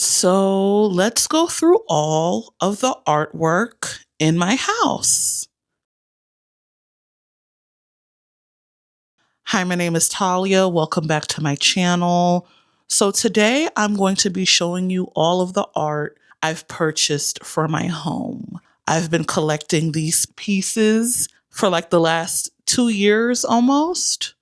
So let's go through all of the artwork in my house. Hi, my name is Talia. Welcome back to my channel. So today I'm going to be showing you all of the art I've purchased for my home. I've been collecting these pieces for like the last 2 years almost.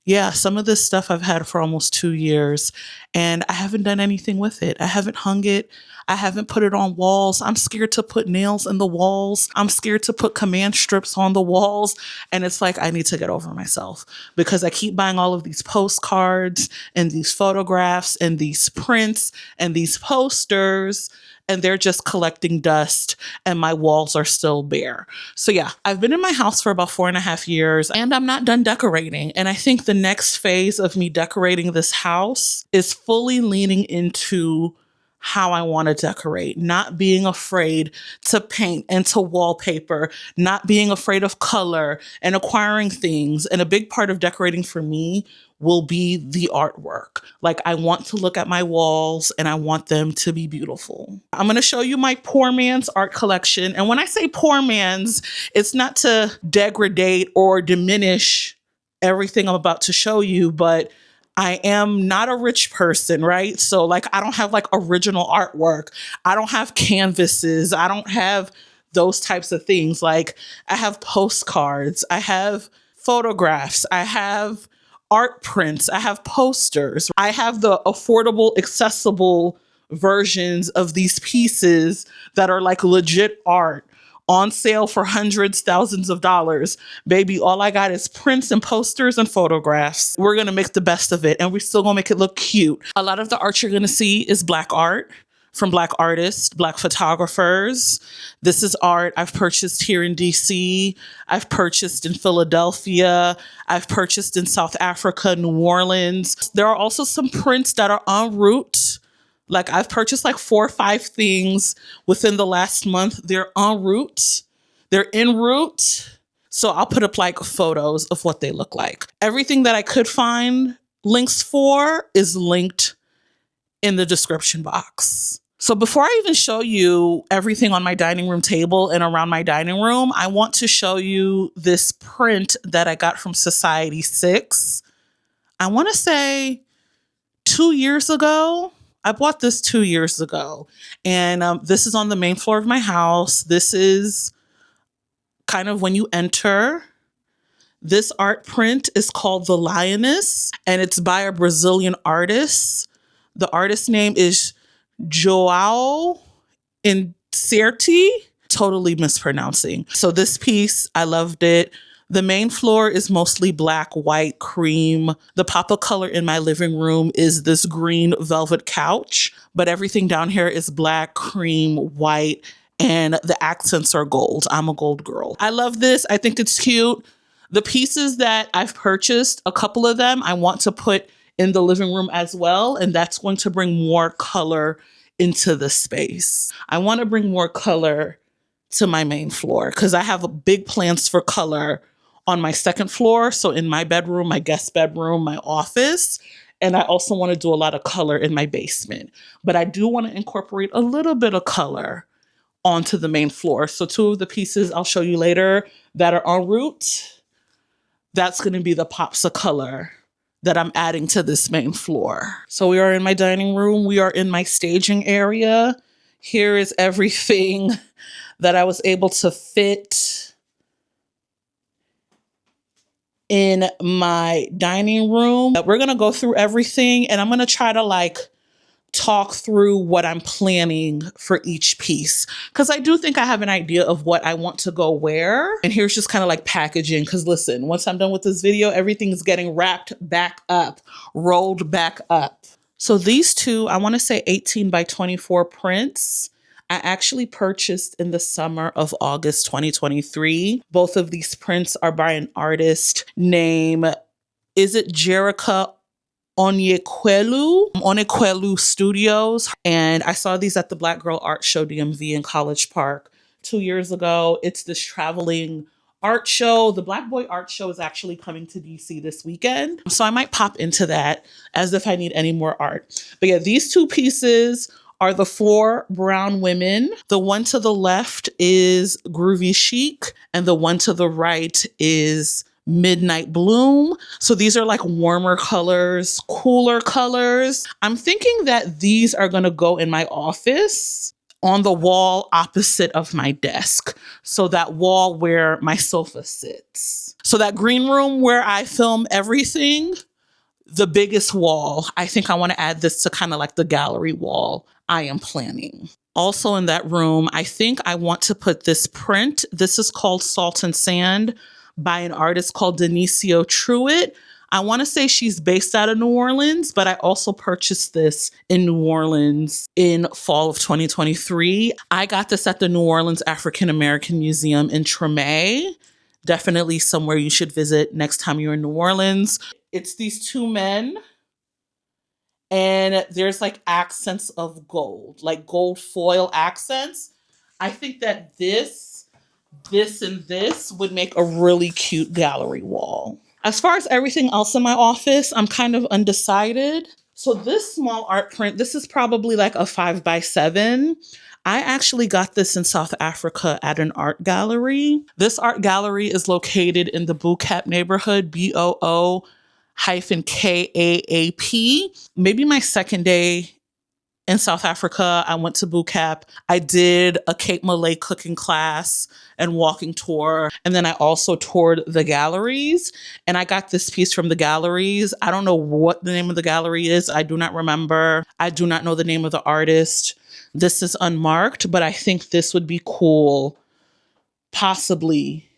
Yeah, some of this stuff I've had for almost 2 years, and I haven't done anything with it. I haven't hung it. I haven't put it on walls. I'm scared to put nails in the walls. I'm scared to put command strips on the walls. And it's like, I need to get over myself because I keep buying all of these postcards and these photographs and these prints and these posters, and they're just collecting dust and my walls are still bare. So yeah, I've been in my house for about 4.5 years and I'm not done decorating. And I think the next phase of me decorating this house is fully leaning into how I want to decorate, not being afraid to paint and to wallpaper, not being afraid of color and acquiring things. And a big part of decorating for me will be the artwork. Like, I want to look at my walls and I want them to be beautiful. I'm going to show you my poor man's art collection. And when I say poor man's, it's not to degrade or diminish everything I'm about to show you, but I am not a rich person, right? So like, I don't have like original artwork. I don't have canvases. I don't have those types of things. Like, I have postcards. I have photographs. I have art prints. I have posters. I have the affordable, accessible versions of these pieces that are like legit art on sale for hundreds, thousands of dollars. Baby, all I got is prints and posters and photographs. We're going to make the best of it, and we're still going to make it look cute. A lot of the art you're going to see is Black art from Black artists, Black photographers. This is art I've purchased here in DC. I've purchased in Philadelphia. I've purchased in South Africa, New Orleans. There are also some prints that are en route. Like, I've purchased like 4 or 5 things within the last month. They're en route. They're en route. So I'll put up like photos of what they look like. Everything that I could find links for is linked in the description box. So before I even show you everything on my dining room table and around my dining room, I want to show you this print that I got from Society 6. I want to say 2 years ago. I bought this 2 years ago, and this is on the main floor of my house. This is kind of when you enter. This art print is called The Lioness, and it's by a Brazilian artist. The artist's name is João Incerti. Totally mispronouncing. So this piece, I loved it. The main floor is mostly black, white, cream. The pop of color in my living room is this green velvet couch, but everything down here is black, cream, white, and the accents are gold. I'm a gold girl. I love this. I think it's cute. The pieces that I've purchased, a couple of them I want to put in the living room as well, and that's going to bring more color into the space. I want to bring more color to my main floor because I have big plans for color on my second floor. So in my bedroom, my guest bedroom, my office, and I also want to do a lot of color in my basement. But I do want to incorporate a little bit of color onto the main floor. So 2 of the pieces I'll show you later that are en route, that's going to be the pops of color that I'm adding to this main floor. So we are in my dining room. We are in my staging area. Here is everything that I was able to fit in my dining room. We're going to go through everything, and I'm going to try to like talk through what I'm planning for each piece, because I do think I have an idea of what I want to go where. And here's just kind of like packaging, because listen, once I'm done with this video, everything's getting wrapped back up, rolled back up. So these 2, I want to say 18 by 24 prints, I actually purchased in the summer of August 2023. Both of these prints are by an artist named, is it Jerica Onyekwelu Studios. And I saw these at the Black Girl Art Show DMV in College Park 2 years ago. It's this traveling art show. The Black Boy Art Show is actually coming to DC this weekend. So I might pop into that as if I need any more art. But yeah, these 2 pieces are the four brown women. The one to the left is Groovy Chic, and the one to the right is Midnight Bloom. So these are like warmer colors, cooler colors. I'm thinking that these are going to go in my office on the wall opposite of my desk. So that wall where my sofa sits. So that green room where I film everything, the biggest wall, I think I want to add this to kind of like the gallery wall I am planning. Also in that room, I think I want to put this print. This is called Salt and Sand by an artist called Denisio Truitt. I want to say she's based out of New Orleans, but I also purchased this in New Orleans in fall of 2023. I got this at the New Orleans African American Museum in Treme. Definitely somewhere you should visit next time you're in New Orleans. It's these two men, and there's like accents of gold, like gold foil accents. I think that this, and this would make a really cute gallery wall. As far as everything else in my office, I'm kind of undecided. So this small art print, this is probably like a 5x7. I actually got this in South Africa at an art gallery. This art gallery is located in the Bookap neighborhood, BOO-KAAP. Maybe my second day in South Africa, I went to Bookap. I did a Cape Malay cooking class and walking tour. And then I also toured the galleries. And I got this piece from the galleries. I don't know what the name of the gallery is. I do not remember. I do not know the name of the artist. This is unmarked, but I think this would be cool, possibly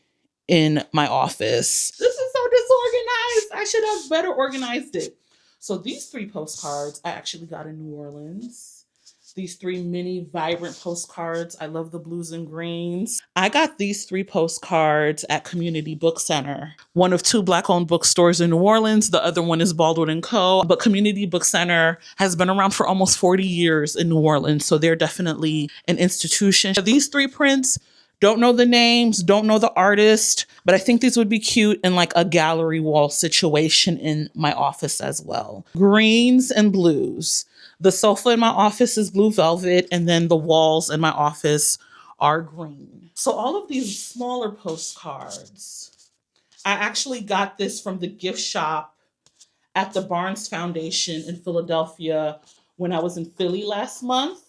in my office. This is so disorganized. I should have better organized it. So these three postcards I actually got in New Orleans. These three mini vibrant postcards. I love the blues and greens. I got these three postcards at Community Book Center, one of two Black-owned bookstores in New Orleans. The other one is Baldwin & Co. But Community Book Center has been around for almost 40 years in New Orleans, so they're definitely an institution. These three prints, don't know the names, don't know the artist, but I think these would be cute in like a gallery wall situation in my office as well. Greens and blues. The sofa in my office is blue velvet, and then the walls in my office are green. So all of these smaller postcards, I actually got this from the gift shop at the Barnes Foundation in Philadelphia when I was in Philly last month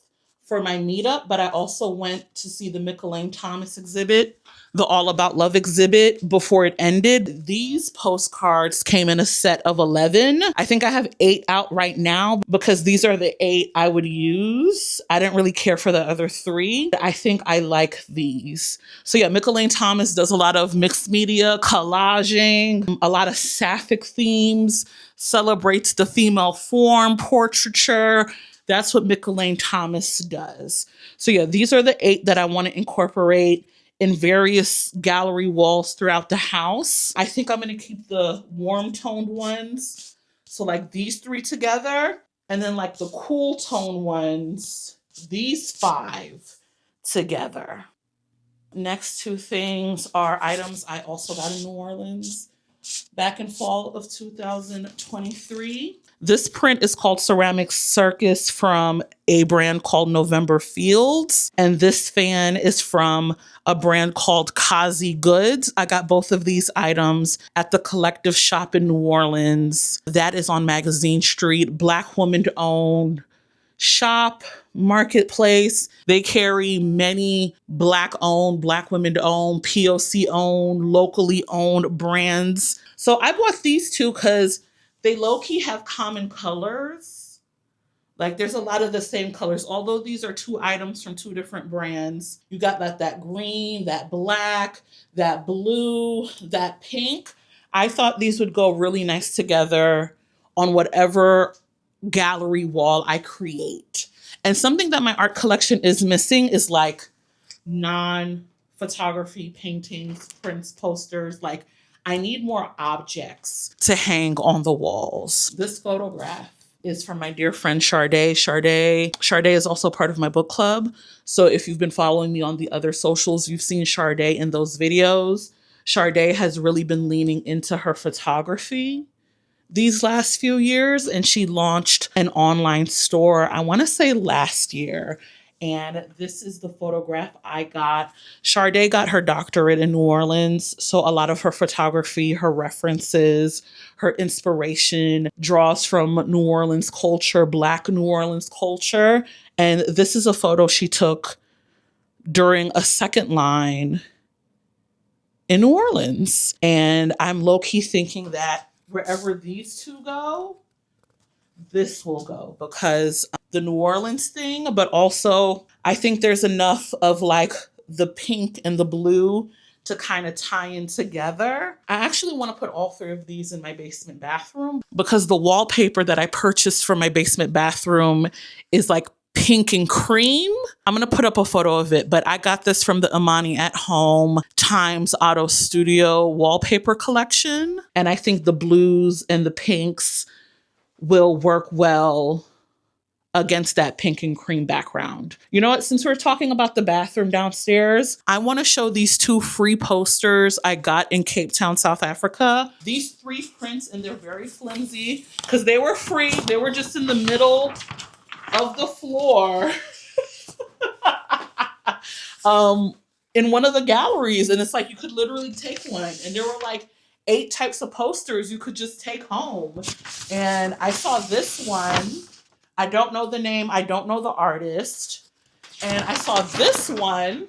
for my meetup, but I also went to see the Mickalene Thomas exhibit, the All About Love exhibit, before it ended. These postcards came in a set of 11. I think I have 8 out right now because these are the 8 I would use. I didn't really care for the other 3. I think I like these. So yeah, Mickalene Thomas does a lot of mixed media, collaging, a lot of sapphic themes, celebrates the female form, portraiture. That's what Mickalene Thomas does. So yeah, these are the 8 that I want to incorporate in various gallery walls throughout the house. I think I'm going to keep the warm toned ones. So like these 3 together, and then like the cool tone ones, these 5 together. Next 2 things are items I also got in New Orleans back in fall of 2023. This print is called Ceramic Circus from a brand called November Fields. And this fan is from a brand called Kazi Goods. I got both of these items at the Collective Shop in New Orleans. That is on Magazine Street, Black woman owned shop, marketplace. They carry many Black owned, Black women owned, POC owned, locally owned brands. So I bought these 2 because they low-key have common colors. Like there's a lot of the same colors. Although these are 2 items from 2 different brands. You got like that green, that black, that blue, that pink. I thought these would go really nice together on whatever gallery wall I create. And something that my art collection is missing is like non-photography paintings, prints, posters. Like I need more objects to hang on the walls. This photograph is from my dear friend Sade. Sade is also part of my book club. So if you've been following me on the other socials, you've seen Sade in those videos. Sade has really been leaning into her photography these last few years, and she launched an online store, I want to say last year. And this is the photograph I got. Sade got her doctorate in New Orleans, so a lot of her photography, her references, her inspiration draws from New Orleans culture, Black New Orleans culture. And this is a photo she took during a second line in New Orleans. And I'm low-key thinking that wherever these two go, this will go, because the New Orleans thing, but also I think there's enough of like the pink and the blue to kind of tie in together. I actually want to put all three of these in my basement bathroom because the wallpaper that I purchased for my basement bathroom is like pink and cream. I'm going to put up a photo of it, but I got this from the Imani at Home Times Auto Studio wallpaper collection. And I think the blues and the pinks will work well against that pink and cream background. You know what? Since we're talking about the bathroom downstairs, I want to show these two free posters I got in Cape Town, South Africa. These 3 prints, and they're very flimsy because they were free. They were just in the middle of the floor in one of the galleries. And it's like you could literally take one. And there were like 8 types of posters you could just take home. And I saw this one. I don't know the name. I don't know the artist. And I saw this one.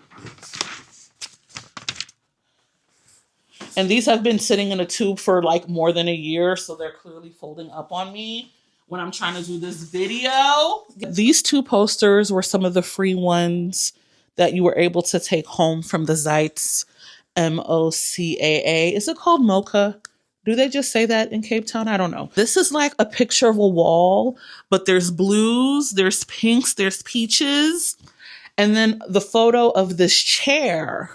And these have been sitting in a tube for like more than a year. So they're clearly folding up on me when I'm trying to do this video. These 2 posters were some of the free ones that you were able to take home from the Zeitz, MOCAA. Is it called Mocha? Do they just say that in Cape Town? I don't know. This is like a picture of a wall, but there's blues, there's pinks, there's peaches. And then the photo of this chair.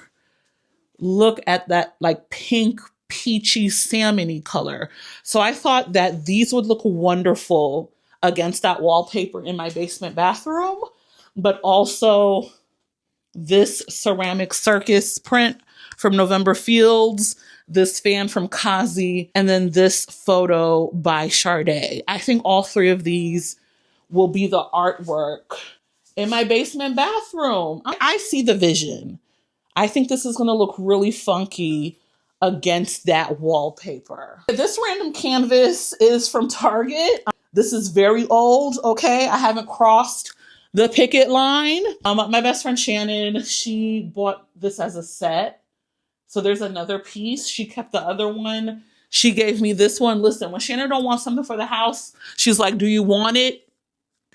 Look at that like pink, peachy, salmon-y color. So I thought that these would look wonderful against that wallpaper in my basement bathroom, but also this ceramic circus print from November Fields, this fan from Kazi, and then this photo by Sade. I think all 3 of these will be the artwork in my basement bathroom. I see the vision. I think this is going to look really funky against that wallpaper. This random canvas is from Target. This is very old, okay? I haven't crossed the picket line. My best friend Shannon, she bought this as a set. So there's another piece. She kept the other one. She gave me this one. Listen, when Shannon don't want something for the house, she's like, do you want it?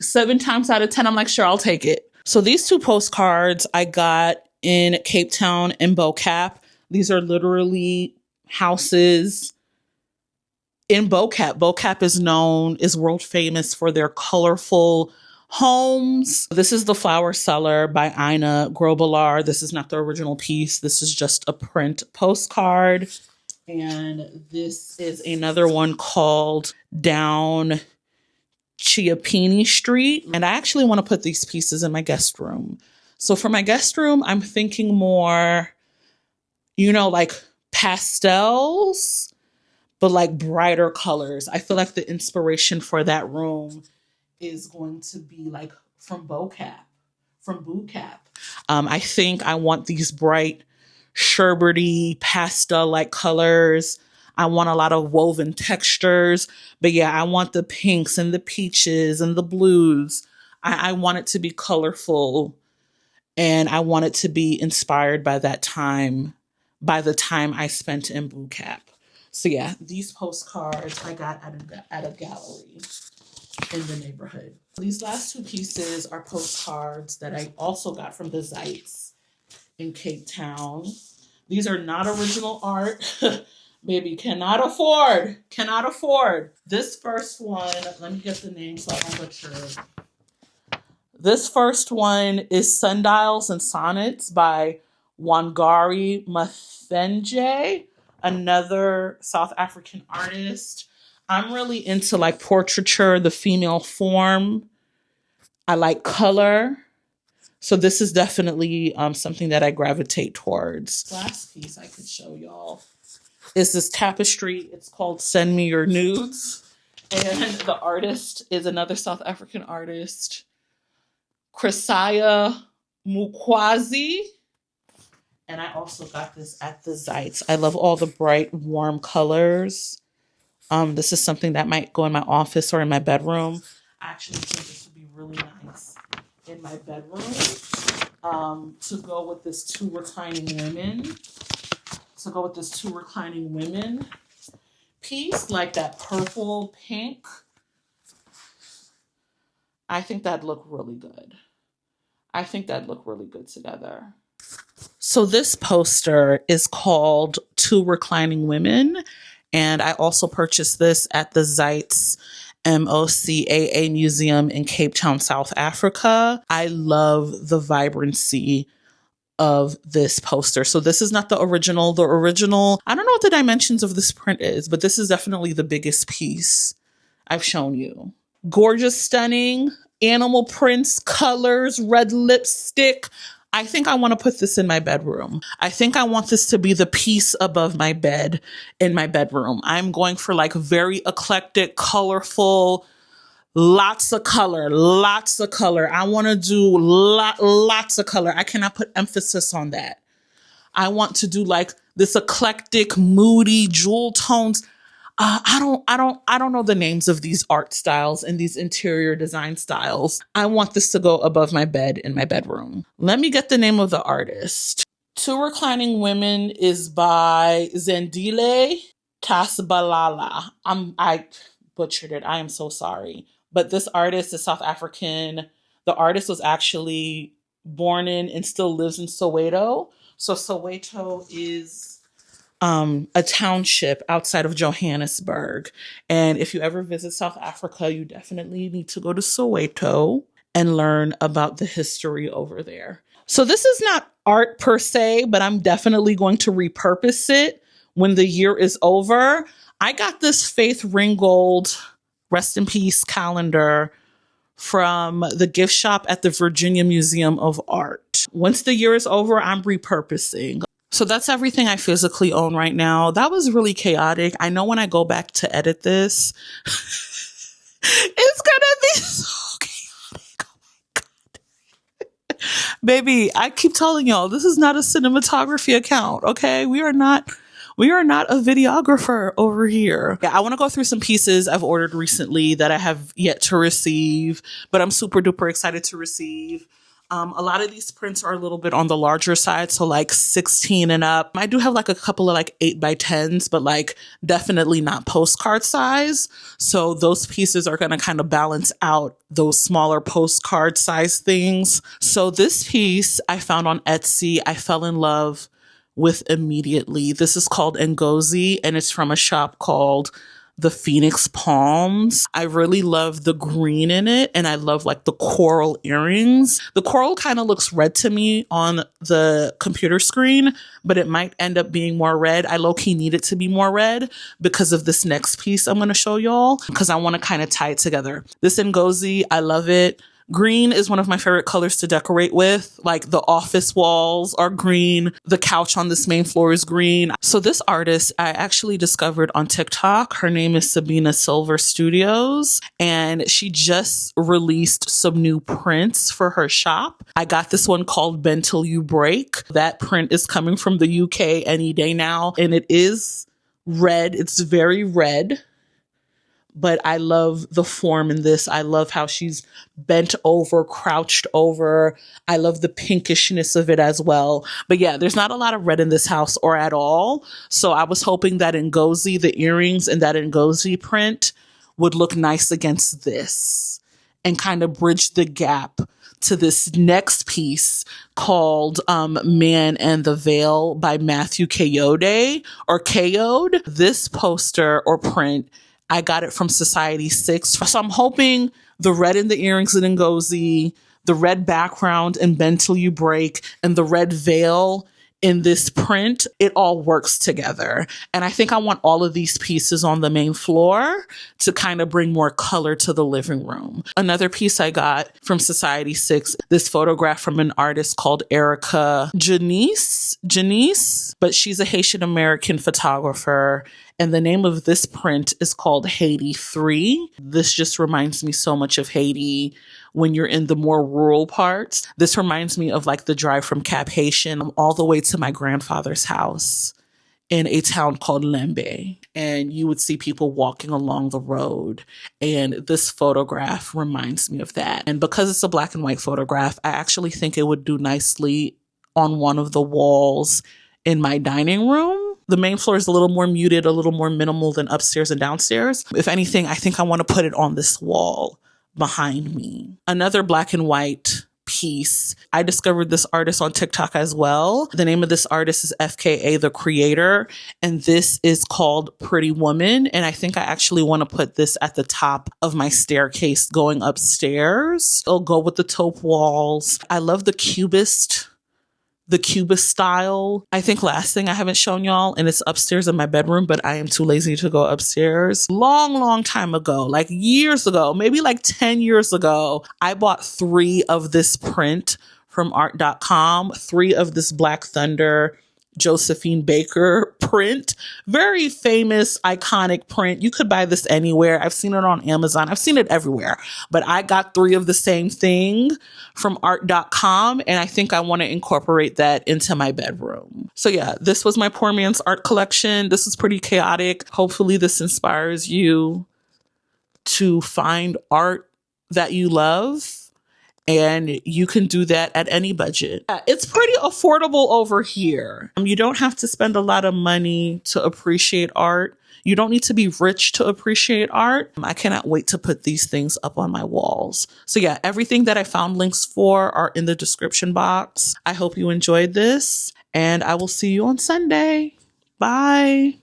7 times out of 10, I'm like, sure, I'll take it. So these 2 postcards I got in Cape Town and Bocap. These are literally houses in Bocap. Bocap is world famous for their colorful homes. This is The Flower Cellar by Ina Grobelar. This is not the original piece. This is just a print postcard. And this is another one called Down Chiapini Street. And I actually want to put these pieces in my guest room. So for my guest room, I'm thinking more, like pastels, but like brighter colors. I feel like the inspiration for that room is going to be like from Bocap, from Bootcap. I think I want these bright, sherbety, pastel-like colors. I want a lot of woven textures. But yeah, I want the pinks and the peaches and the blues. I want it to be colorful. And I want it to be inspired by that time, by the time I spent in Bootcap. So yeah, these postcards I got at a gallery in the neighborhood. These last 2 pieces are postcards that I also got from the Zeitz in Cape Town. These are not original art. Baby, cannot afford. This first one, let me get the name so I don't butcher it. This first one is Sundials and Sonnets by Wangari Maathai, another South African artist. I'm really into like portraiture, the female form. I like color. So this is definitely something that I gravitate towards. Last piece I could show y'all is this tapestry. It's called Send Me Your Nudes. And the artist is another South African artist, Crisaya Mukwazi. And I also got this at the Zeitz. I love all the bright, warm colors. This is something that might go in my office or in my bedroom. I actually think this would be really nice in my bedroom. To go with this two reclining women piece, like that purple pink. I think that'd look really good. I think that'd look really good together. So this poster is called Two Reclining Women, and I also purchased this at the Zeitz MOCAA Museum in Cape Town, South Africa. I love the vibrancy of this poster. So this is not the original. The original, I don't know what the dimensions of this print is, but this is definitely the biggest piece I've shown you. Gorgeous, stunning, animal prints, colors, red lipstick. I think I want to put this in my bedroom. I think I want this to be the piece above my bed in my bedroom. I'm going for like very eclectic, colorful, lots of color. I want to do lots of color. I cannot put emphasis on that. I want to do like this eclectic, moody, jewel tones. I don't know the names of these art styles and these interior design styles. I want this to go above my bed in my bedroom. Let me get the name of the artist. Two Reclining Women is by Zandile Tasbalala. I butchered it. I am so sorry. But this artist is South African. The artist was actually born in and still lives in Soweto. So Soweto is a township outside of Johannesburg. And if you ever visit South Africa, you definitely need to go to Soweto and learn about the history over there. So this is not art per se, but I'm definitely going to repurpose it when the year is over. I got this Faith Ringgold, rest in peace, calendar from the gift shop at the Virginia Museum of Art. Once the year is over, I'm repurposing. So that's everything I physically own right now. That was really chaotic. I know when I go back to edit this, it's gonna be so chaotic. Oh my God. Baby, I keep telling y'all, this is not a cinematography account, okay? We are not a videographer over here. Yeah, I want to go through some pieces I've ordered recently that I have yet to receive, but I'm super duper excited to receive. A lot of these prints are a little bit on the larger side, so like 16 and up. I do have like a couple of like 8x10s, but like definitely not postcard size. So those pieces are going to kind of balance out those smaller postcard size things. So this piece I found on Etsy, I fell in love with immediately. This is called Ngozi, and it's from a shop called the Phoenix Palms. I really love the green in it, and I love like the coral earrings. The coral kind of looks red to me on the computer screen, but it might end up being more red. I low-key need it to be more red because of this next piece I'm going to show y'all, because I want to kind of tie it together. This Ngozi, I love it. Green is one of my favorite colors to decorate with. Like the office walls are green. The couch on this main floor is green. So this artist I actually discovered on TikTok. Her name is Sabina Silver Studios, and she just released some new prints for her shop. I got this one called Bend Till You Break. That print is coming from the UK any day now, and it is red. It's very red. But I love the form in this. I love how she's bent over, crouched over. I love the pinkishness of it as well. But yeah, there's not a lot of red in this house or at all. So I was hoping that Ngozi, the earrings and that Ngozi print would look nice against this and kind of bridge the gap to this next piece called Man and the Veil by Matthew Kayode or Kayode. This poster or print, I got it from Society 6. So I'm hoping the red in the earrings in Ngozi, the red background in Bend Till You Break, and the red veil in this print, it all works together. And I think I want all of these pieces on the main floor to kind of bring more color to the living room. Another piece I got from Society 6, this photograph from an artist called Erica Janice, but she's a Haitian American photographer. And the name of this print is called Haiti 3. This just reminds me so much of Haiti when you're in the more rural parts. This reminds me of like the drive from Cap Haitian all the way to my grandfather's house in a town called Lembe. And you would see people walking along the road. And this photograph reminds me of that. And because it's a black and white photograph, I actually think it would do nicely on one of the walls in my dining room. The main floor is a little more muted, a little more minimal than upstairs and downstairs. If anything, I think I want to put it on this wall behind me. Another black and white piece. I discovered this artist on TikTok as well. The name of this artist is FKA the Creator, and this is called Pretty Woman. And I think I actually want to put this at the top of my staircase going upstairs. It'll go with the taupe walls. I love the cubist style. I think last thing I haven't shown y'all, and it's upstairs in my bedroom, but I am too lazy to go upstairs. Long time ago, like years ago, maybe like 10 years ago, I bought 3 of this print from art.com, 3 of this Black Thunder Josephine Baker print. Very famous, iconic print. You could buy this anywhere. I've seen it on Amazon. I've seen it everywhere. But I got 3 of the same thing from art.com, and I think I want to incorporate that into my bedroom. So yeah, this was my poor man's art collection. This is pretty chaotic. Hopefully this inspires you to find art that you love. And you can do that at any budget. It's pretty affordable over here. You don't have to spend a lot of money to appreciate art. You don't need to be rich to appreciate art. I cannot wait to put these things up on my walls. So yeah, everything that I found links for are in the description box. I hope you enjoyed this, and I will see you on Sunday. Bye.